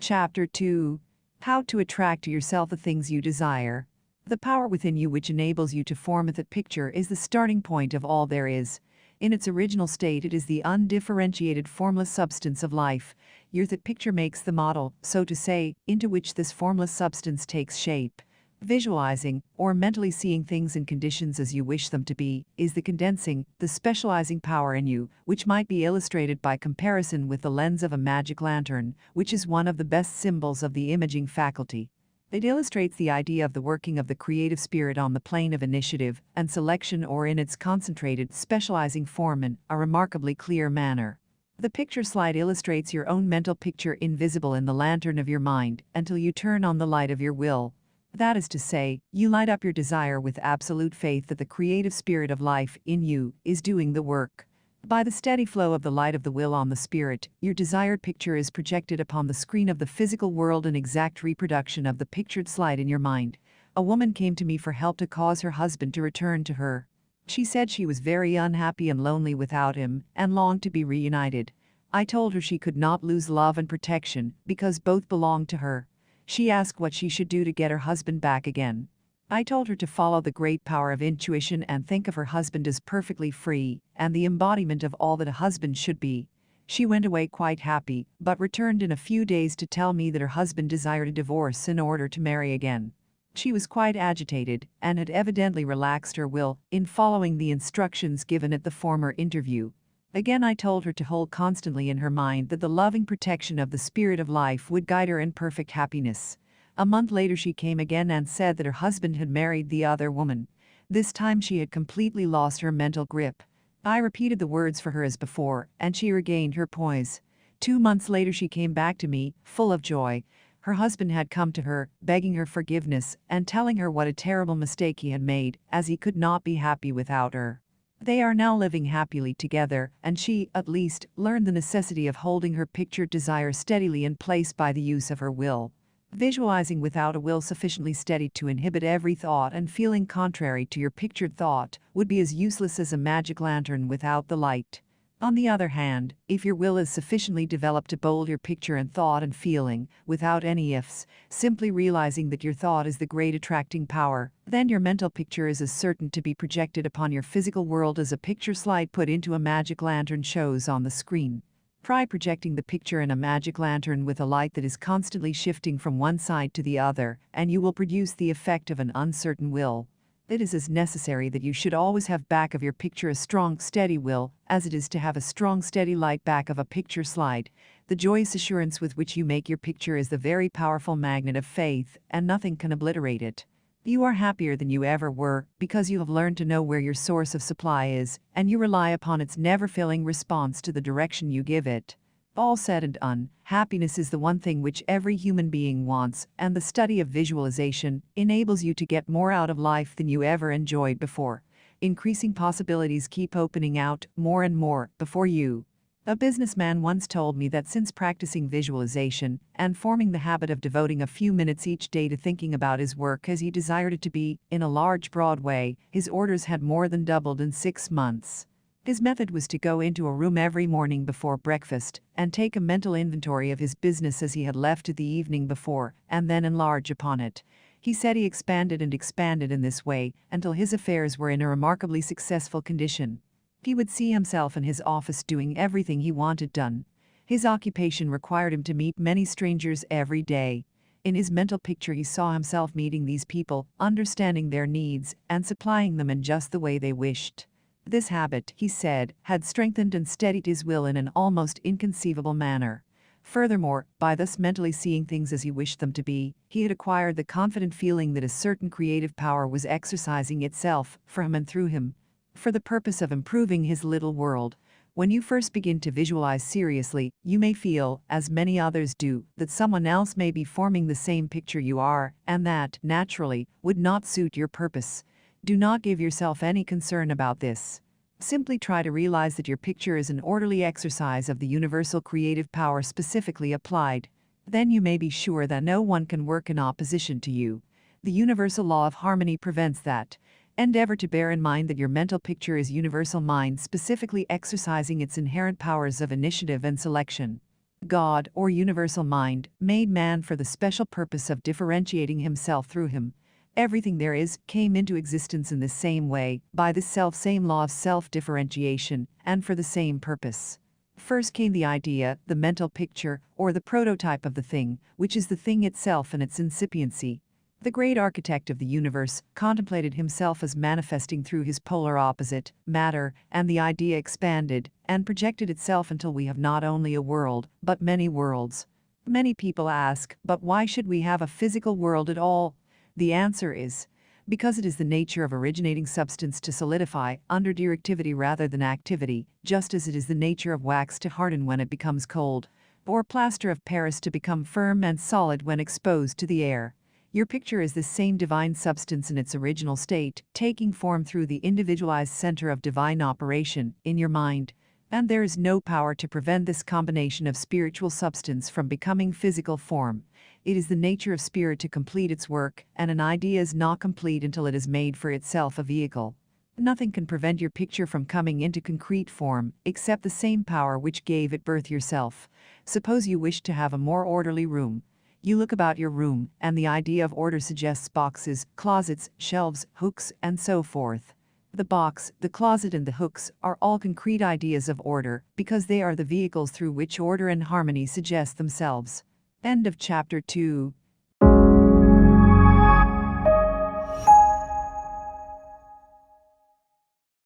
Chapter 2. How to attract to yourself the things you desire. The power within you which enables you to form that picture is the starting point of all there is. In its original state, it is the undifferentiated formless substance of life. Your that picture makes the model, so to say, into which this formless substance takes shape. Visualizing, or mentally seeing things and conditions as you wish them to be, is the condensing, the specializing power in you, which might be illustrated by comparison with the lens of a magic lantern, which is one of the best symbols of the imaging faculty. It illustrates the idea of the working of the creative spirit on the plane of initiative and selection, or in its concentrated, specializing form, in a remarkably clear manner. The picture slide illustrates your own mental picture invisible in the lantern of your mind until you turn on the light of your will. That is to say, you light up your desire with absolute faith that the creative spirit of life in you is doing the work. By the steady flow of the light of the will on the spirit, your desired picture is projected upon the screen of the physical world, an exact reproduction of the pictured slide in your mind. A woman came to me for help to cause her husband to return to her. She said she was very unhappy and lonely without him, and longed to be reunited. I told her she could not lose love and protection, because both belonged to her. She asked what she should do to get her husband back again. I told her to follow the great power of intuition and think of her husband as perfectly free and the embodiment of all that a husband should be. She went away quite happy, but returned in a few days to tell me that her husband desired a divorce in order to marry again. She was quite agitated and had evidently relaxed her will in following the instructions given at the former interview. Again, I told her to hold constantly in her mind that the loving protection of the spirit of life would guide her in perfect happiness. A month later she came again and said that her husband had married the other woman. This time she had completely lost her mental grip. I repeated the words for her as before, and she regained her poise. 2 months later she came back to me, full of joy. Her husband had come to her, begging her forgiveness and telling her what a terrible mistake he had made, as he could not be happy without her. They are now living happily together, and she, at least, learned the necessity of holding her pictured desire steadily in place by the use of her will. Visualizing without a will sufficiently steady to inhibit every thought and feeling contrary to your pictured thought would be as useless as a magic lantern without the light. On the other hand, if your will is sufficiently developed to bold your picture and thought and feeling, without any ifs, simply realizing that your thought is the great attracting power, then your mental picture is as certain to be projected upon your physical world as a picture slide put into a magic lantern shows on the screen. Try projecting the picture in a magic lantern with a light that is constantly shifting from one side to the other, and you will produce the effect of an uncertain will. It is as necessary that you should always have back of your picture a strong, steady will, as it is to have a strong, steady light back of a picture slide. The joyous assurance with which you make your picture is the very powerful magnet of faith, and nothing can obliterate it. You are happier than you ever were, because you have learned to know where your source of supply is, and you rely upon its never-failing response to the direction you give it. All said and done, happiness is the one thing which every human being wants, and the study of visualization enables you to get more out of life than you ever enjoyed before. Increasing possibilities keep opening out more and more before you. A businessman once told me that since practicing visualization and forming the habit of devoting a few minutes each day to thinking about his work as he desired it to be, in a large, broad way, his orders had more than doubled in 6 months. His method was to go into a room every morning before breakfast and take a mental inventory of his business as he had left it the evening before, and then enlarge upon it. He said he expanded and expanded in this way until his affairs were in a remarkably successful condition. He would see himself in his office doing everything he wanted done. His occupation required him to meet many strangers every day. In his mental picture he saw himself meeting these people, understanding their needs, and supplying them in just the way they wished. This habit, he said, had strengthened and steadied his will in an almost inconceivable manner. Furthermore, by thus mentally seeing things as he wished them to be, he had acquired the confident feeling that a certain creative power was exercising itself, from and through him, for the purpose of improving his little world. When you first begin to visualize seriously, you may feel, as many others do, that someone else may be forming the same picture you are, and that, naturally, would not suit your purpose. Do not give yourself any concern about this. Simply try to realize that your picture is an orderly exercise of the universal creative power specifically applied. Then you may be sure that no one can work in opposition to you. The universal law of harmony prevents that. Endeavor to bear in mind that your mental picture is universal mind specifically exercising its inherent powers of initiative and selection. God, or universal mind, made man for the special purpose of differentiating himself through him. Everything there is came into existence in the same way, by the self-same law of self-differentiation, and for the same purpose. First came the idea, the mental picture, or the prototype of the thing, which is the thing itself in its incipiency. The great architect of the universe contemplated himself as manifesting through his polar opposite, matter, and the idea expanded and projected itself until we have not only a world, but many worlds. Many people ask, but why should we have a physical world at all? The answer is, because it is the nature of originating substance to solidify under directivity rather than activity, just as it is the nature of wax to harden when it becomes cold, or plaster of Paris to become firm and solid when exposed to the air. Your picture is the same divine substance in its original state, taking form through the individualized center of divine operation in your mind. And there is no power to prevent this combination of spiritual substance from becoming physical form. It is the nature of spirit to complete its work, and an idea is not complete until it has made for itself a vehicle. Nothing can prevent your picture from coming into concrete form, except the same power which gave it birth yourself. Suppose you wish to have a more orderly room. You look about your room, and the idea of order suggests boxes, closets, shelves, hooks, and so forth. The box, the closet, and the hooks are all concrete ideas of order, because they are the vehicles through which order and harmony suggest themselves. End of chapter 2.